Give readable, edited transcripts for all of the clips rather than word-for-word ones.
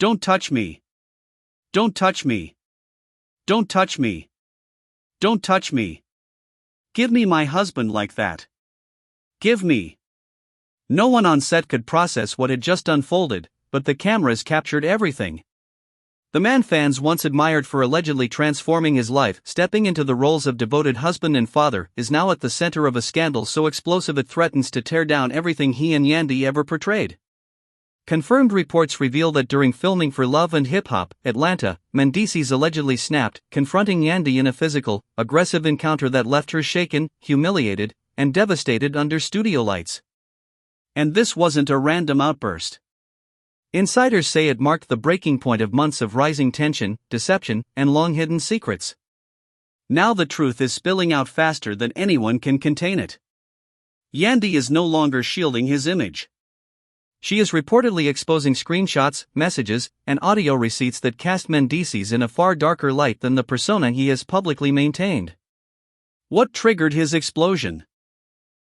Don't touch me. Don't touch me. Don't touch me. Don't touch me. Give me my husband like that. Give me. No one on set could process what had just unfolded, but the cameras captured everything. The man fans once admired for allegedly transforming his life, stepping into the roles of devoted husband and father, is now at the center of a scandal so explosive it threatens to tear down everything he and Yandy ever portrayed. Confirmed reports reveal that during filming for Love and Hip Hop, Atlanta, Mendeecees allegedly snapped, confronting Yandy in a physical, aggressive encounter that left her shaken, humiliated, and devastated under studio lights. And this wasn't a random outburst. Insiders say it marked the breaking point of months of rising tension, deception, and long-hidden secrets. Now the truth is spilling out faster than anyone can contain it. Yandy is no longer shielding his image. She is reportedly exposing screenshots, messages, and audio receipts that cast Mendeecees in a far darker light than the persona he has publicly maintained. What triggered his explosion?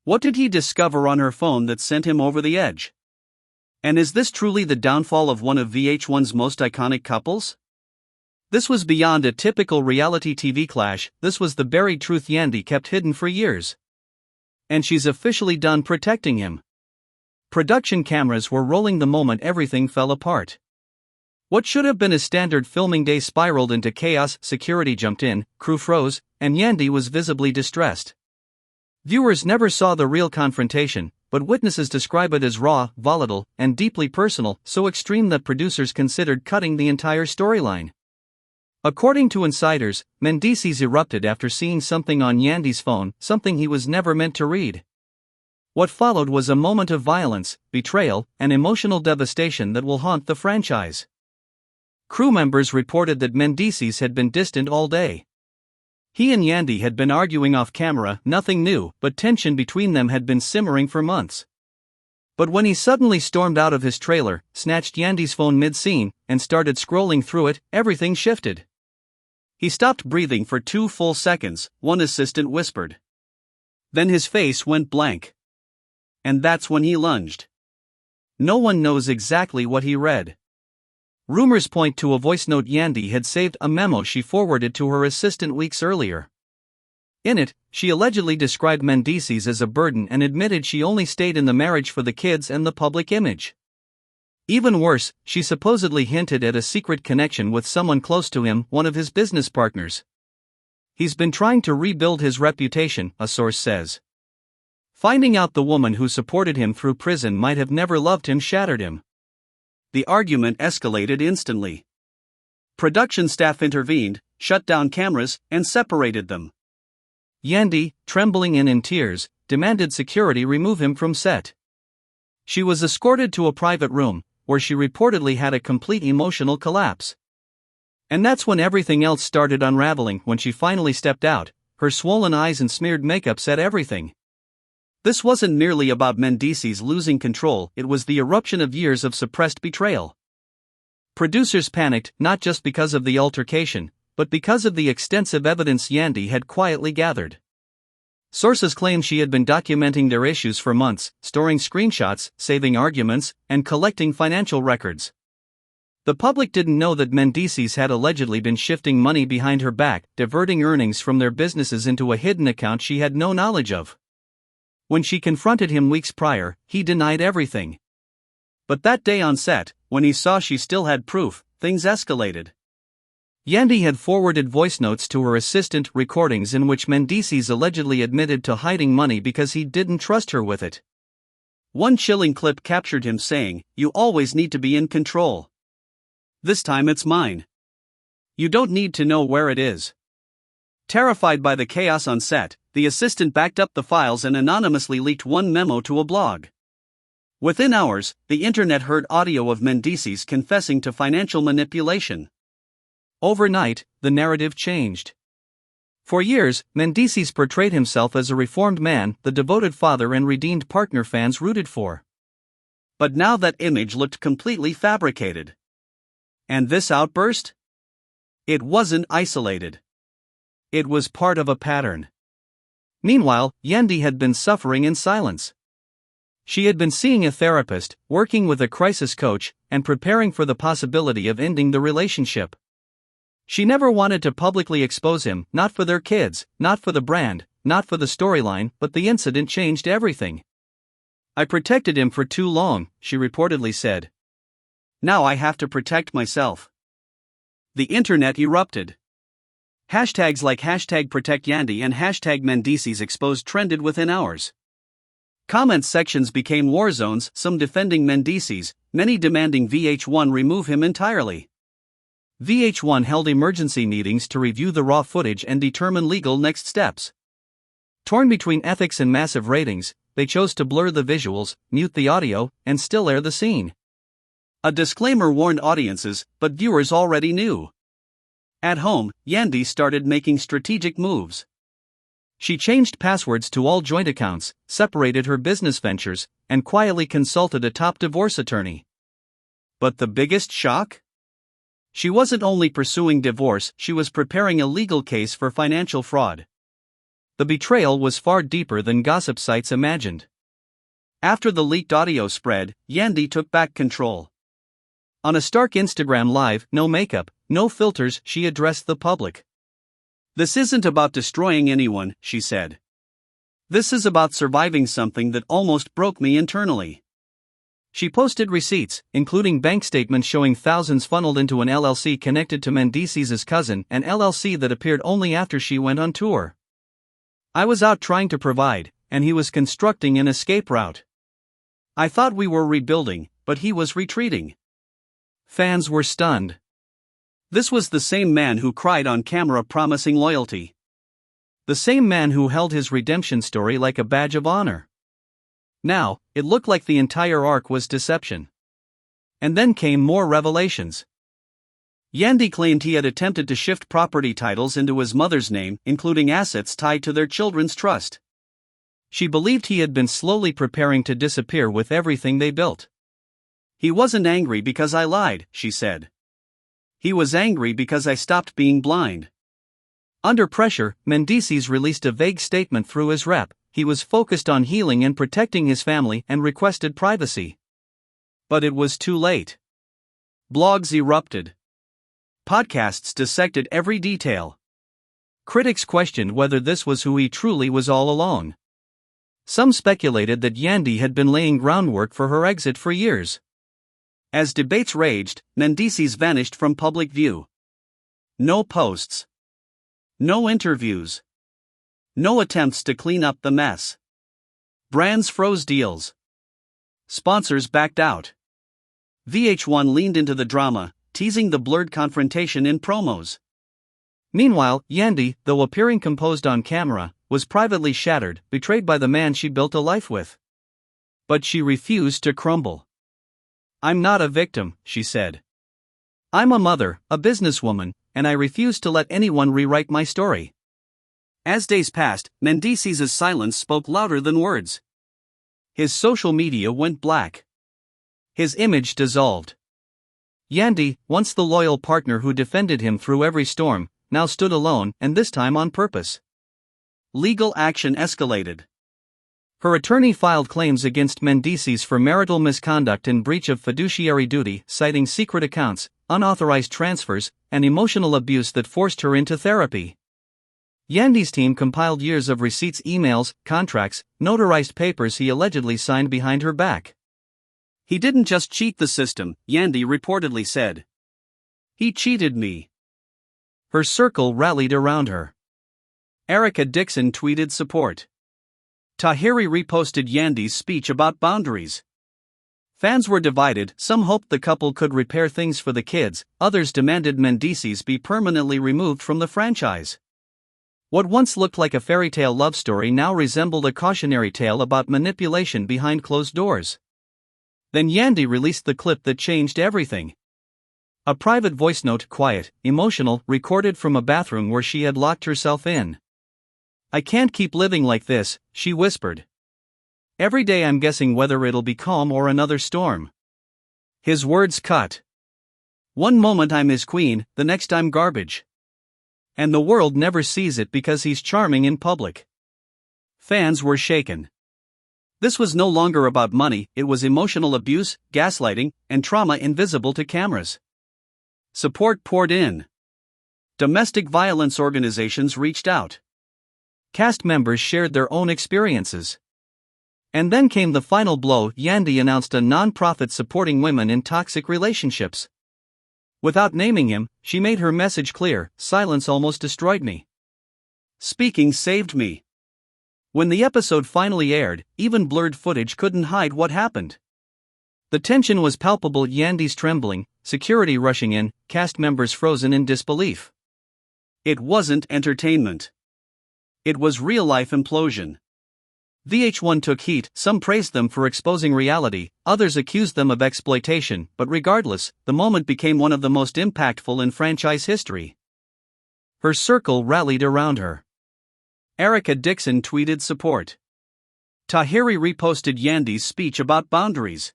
What did he discover on her phone that sent him over the edge? And is this truly the downfall of one of VH1's most iconic couples? This was beyond a typical reality TV clash, this was the buried truth Yandy kept hidden for years. And she's officially done protecting him. Production cameras were rolling the moment everything fell apart. What should have been a standard filming day spiraled into chaos, security jumped in, crew froze, and Yandy was visibly distressed. Viewers never saw the real confrontation, but witnesses describe it as raw, volatile, and deeply personal, so extreme that producers considered cutting the entire storyline. According to insiders, Mendeecees erupted after seeing something on Yandy's phone, something he was never meant to read. What followed was a moment of violence, betrayal, and emotional devastation that will haunt the franchise. Crew members reported that Mendeecees had been distant all day. He and Yandy had been arguing off camera, nothing new, but tension between them had been simmering for months. But when he suddenly stormed out of his trailer, snatched Yandy's phone mid-scene, and started scrolling through it, everything shifted. He stopped breathing for 2 full seconds, one assistant whispered. Then his face went blank. And that's when he lunged. No one knows exactly what he read. Rumors point to a voice note Yandy had saved, a memo she forwarded to her assistant weeks earlier. In it, she allegedly described Mendeecees as a burden and admitted she only stayed in the marriage for the kids and the public image. Even worse, she supposedly hinted at a secret connection with someone close to him, one of his business partners. He's been trying to rebuild his reputation, a source says. Finding out the woman who supported him through prison might have never loved him shattered him. The argument escalated instantly. Production staff intervened, shut down cameras, and separated them. Yandy, trembling and in tears, demanded security remove him from set. She was escorted to a private room, where she reportedly had a complete emotional collapse. And that's when everything else started unraveling. When she finally stepped out, her swollen eyes and smeared makeup said everything. This wasn't merely about Mendeecees losing control, it was the eruption of years of suppressed betrayal. Producers panicked, not just because of the altercation, but because of the extensive evidence Yandy had quietly gathered. Sources claim she had been documenting their issues for months, storing screenshots, saving arguments, and collecting financial records. The public didn't know that Mendeecees had allegedly been shifting money behind her back, diverting earnings from their businesses into a hidden account she had no knowledge of. When she confronted him weeks prior, he denied everything. But that day on set, when he saw she still had proof, things escalated. Yandy had forwarded voice notes to her assistant, recordings in which Mendeecees allegedly admitted to hiding money because he didn't trust her with it. One chilling clip captured him saying, "You always need to be in control. This time it's mine. You don't need to know where it is." Terrified by the chaos on set, the assistant backed up the files and anonymously leaked one memo to a blog. Within hours, the internet heard audio of Mendeecees confessing to financial manipulation. Overnight, the narrative changed. For years, Mendeecees portrayed himself as a reformed man, the devoted father and redeemed partner fans rooted for. But now that image looked completely fabricated. And this outburst? It wasn't isolated. It was part of a pattern. Meanwhile, Yandy had been suffering in silence. She had been seeing a therapist, working with a crisis coach, and preparing for the possibility of ending the relationship. She never wanted to publicly expose him, not for their kids, not for the brand, not for the storyline, but the incident changed everything. "I protected him for too long," she reportedly said. "Now I have to protect myself." The internet erupted. Hashtags like #ProtectYandy and #Mendeecees exposed trended within hours. Comment sections became war zones, some defending Mendeecees, many demanding VH1 remove him entirely. VH1 held emergency meetings to review the raw footage and determine legal next steps. Torn between ethics and massive ratings, they chose to blur the visuals, mute the audio, and still air the scene. A disclaimer warned audiences, but viewers already knew. At home, Yandy started making strategic moves. She changed passwords to all joint accounts, separated her business ventures, and quietly consulted a top divorce attorney. But the biggest shock? She wasn't only pursuing divorce, she was preparing a legal case for financial fraud. The betrayal was far deeper than gossip sites imagined. After the leaked audio spread, Yandy took back control. On a stark Instagram Live, no makeup, no filters, she addressed the public. "This isn't about destroying anyone," she said. "This is about surviving something that almost broke me internally." She posted receipts, including bank statements showing thousands funneled into an LLC connected to Mendeecees' cousin, an LLC that appeared only after she went on tour. "I was out trying to provide, and he was constructing an escape route. I thought we were rebuilding, but he was retreating." Fans were stunned. This was the same man who cried on camera promising loyalty. The same man who held his redemption story like a badge of honor. Now, it looked like the entire arc was deception. And then came more revelations. Yandy claimed he had attempted to shift property titles into his mother's name, including assets tied to their children's trust. She believed he had been slowly preparing to disappear with everything they built. "He wasn't angry because I lied," she said. "He was angry because I stopped being blind." Under pressure, Mendeecees released a vague statement through his rep. He was focused on healing and protecting his family and requested privacy. But it was too late. Blogs erupted. Podcasts dissected every detail. Critics questioned whether this was who he truly was all along. Some speculated that Yandy had been laying groundwork for her exit for years. As debates raged, Mendeecees vanished from public view. No posts. No interviews. No attempts to clean up the mess. Brands froze deals. Sponsors backed out. VH1 leaned into the drama, teasing the blurred confrontation in promos. Meanwhile, Yandy, though appearing composed on camera, was privately shattered, betrayed by the man she built a life with. But she refused to crumble. "I'm not a victim," she said. "I'm a mother, a businesswoman, and I refuse to let anyone rewrite my story." As days passed, Mendeecees' silence spoke louder than words. His social media went black. His image dissolved. Yandy, once the loyal partner who defended him through every storm, now stood alone, and this time on purpose. Legal action escalated. Her attorney filed claims against Mendeecees for marital misconduct and breach of fiduciary duty, citing secret accounts, unauthorized transfers, and emotional abuse that forced her into therapy. Yandy's team compiled years of receipts, emails, contracts, notarized papers he allegedly signed behind her back. "He didn't just cheat the system," Yandy reportedly said. "He cheated me." Her circle rallied around her. Erica Dixon tweeted support. Tahiri reposted Yandy's speech about boundaries. Fans were divided, some hoped the couple could repair things for the kids, others demanded Mendeecees be permanently removed from the franchise. What once looked like a fairy tale love story now resembled a cautionary tale about manipulation behind closed doors. Then Yandy released the clip that changed everything. A private voice note, quiet, emotional, recorded from a bathroom where she had locked herself in. "I can't keep living like this," she whispered. "Every day I'm guessing whether it'll be calm or another storm." His words cut. "One moment I'm his queen, the next I'm garbage. And the world never sees it because he's charming in public." Fans were shaken. This was no longer about money, it was emotional abuse, gaslighting, and trauma invisible to cameras. Support poured in. Domestic violence organizations reached out. Cast members shared their own experiences. And then came the final blow. Yandy announced a non-profit supporting women in toxic relationships. Without naming him, she made her message clear: silence almost destroyed me. Speaking saved me. When the episode finally aired, even blurred footage couldn't hide what happened. The tension was palpable. Yandy's trembling, security rushing in, cast members frozen in disbelief. It wasn't entertainment. It was real-life implosion. VH1 took heat, some praised them for exposing reality, others accused them of exploitation, but regardless, the moment became one of the most impactful in franchise history. Her circle rallied around her. Erica Dixon tweeted support. Tahiri reposted Yandy's speech about boundaries.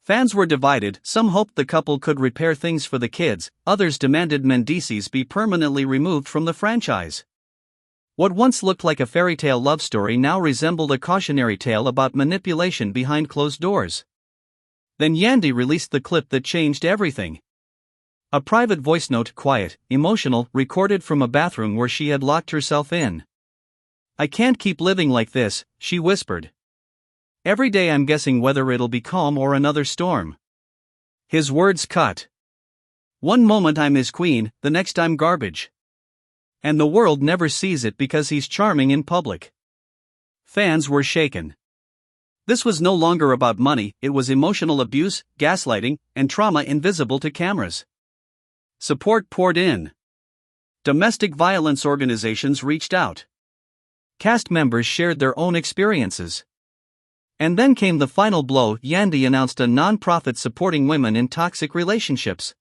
Fans were divided, some hoped the couple could repair things for the kids, others demanded Mendeecees be permanently removed from the franchise. What once looked like a fairy tale love story now resembled a cautionary tale about manipulation behind closed doors. Then Yandy released the clip that changed everything. A private voice note, quiet, emotional, recorded from a bathroom where she had locked herself in. "I can't keep living like this," she whispered. "Every day I'm guessing whether it'll be calm or another storm." His words cut. "One moment I'm his queen, the next I'm garbage. And the world never sees it because he's charming in public." Fans were shaken. This was no longer about money, it was emotional abuse, gaslighting, and trauma invisible to cameras. Support poured in. Domestic violence organizations reached out. Cast members shared their own experiences. And then came the final blow. Yandy announced a non-profit supporting women in toxic relationships.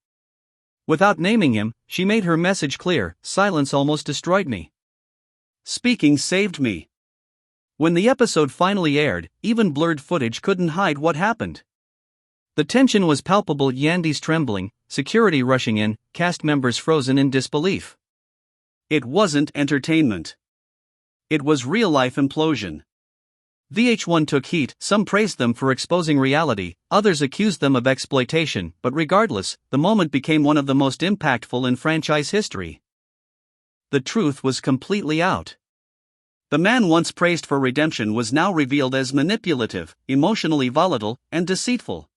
Without naming him, she made her message clear: silence almost destroyed me. Speaking saved me. When the episode finally aired, even blurred footage couldn't hide what happened. The tension was palpable. Yandy's trembling, security rushing in, cast members frozen in disbelief. It wasn't entertainment. It was real-life implosion. VH1 took heat, some praised them for exposing reality, others accused them of exploitation, but regardless, the moment became one of the most impactful in franchise history. The truth was completely out. The man once praised for redemption was now revealed as manipulative, emotionally volatile, and deceitful.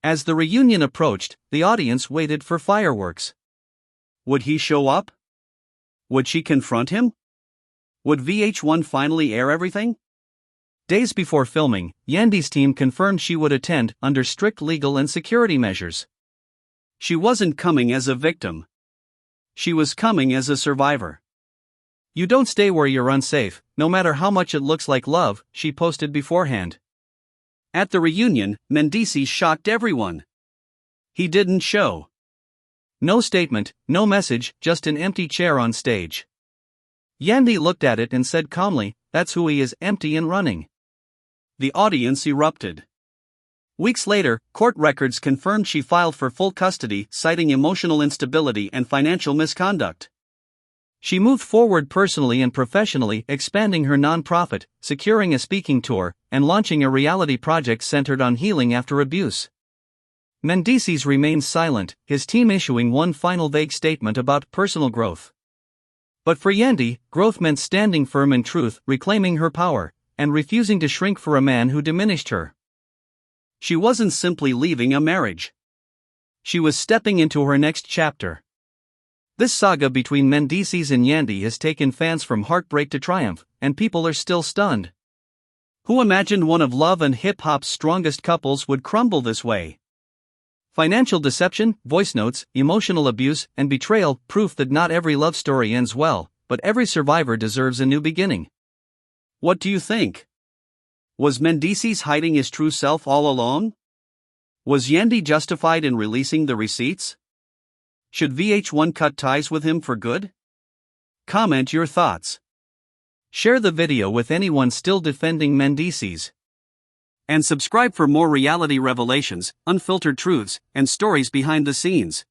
As the reunion approached, the audience waited for fireworks. Would he show up? Would she confront him? Would VH1 finally air everything? Days before filming, Yandy's team confirmed she would attend, under strict legal and security measures. She wasn't coming as a victim. She was coming as a survivor. "You don't stay where you're unsafe, no matter how much it looks like love," she posted beforehand. At the reunion, Mendeecees shocked everyone. He didn't show. No statement, no message, just an empty chair on stage. Yandy looked at it and said calmly, "That's who he is, empty and running." The audience erupted. Weeks later, court records confirmed she filed for full custody, citing emotional instability and financial misconduct. She moved forward personally and professionally, expanding her nonprofit, securing a speaking tour, and launching a reality project centered on healing after abuse. Mendeecees remained silent, his team issuing one final vague statement about personal growth. But for Yandy, growth meant standing firm in truth, reclaiming her power, and refusing to shrink for a man who diminished her. She wasn't simply leaving a marriage. She was stepping into her next chapter. This saga between Mendeecees and Yandy has taken fans from heartbreak to triumph, and people are still stunned. Who imagined one of love and hip-hop's strongest couples would crumble this way? Financial deception, voice notes, emotional abuse, and betrayal, proof that not every love story ends well, but every survivor deserves a new beginning. What do you think? Was Mendeecees hiding his true self all along? Was Yandy justified in releasing the receipts? Should VH1 cut ties with him for good? Comment your thoughts. Share the video with anyone still defending Mendeecees. And subscribe for more reality revelations, unfiltered truths, and stories behind the scenes.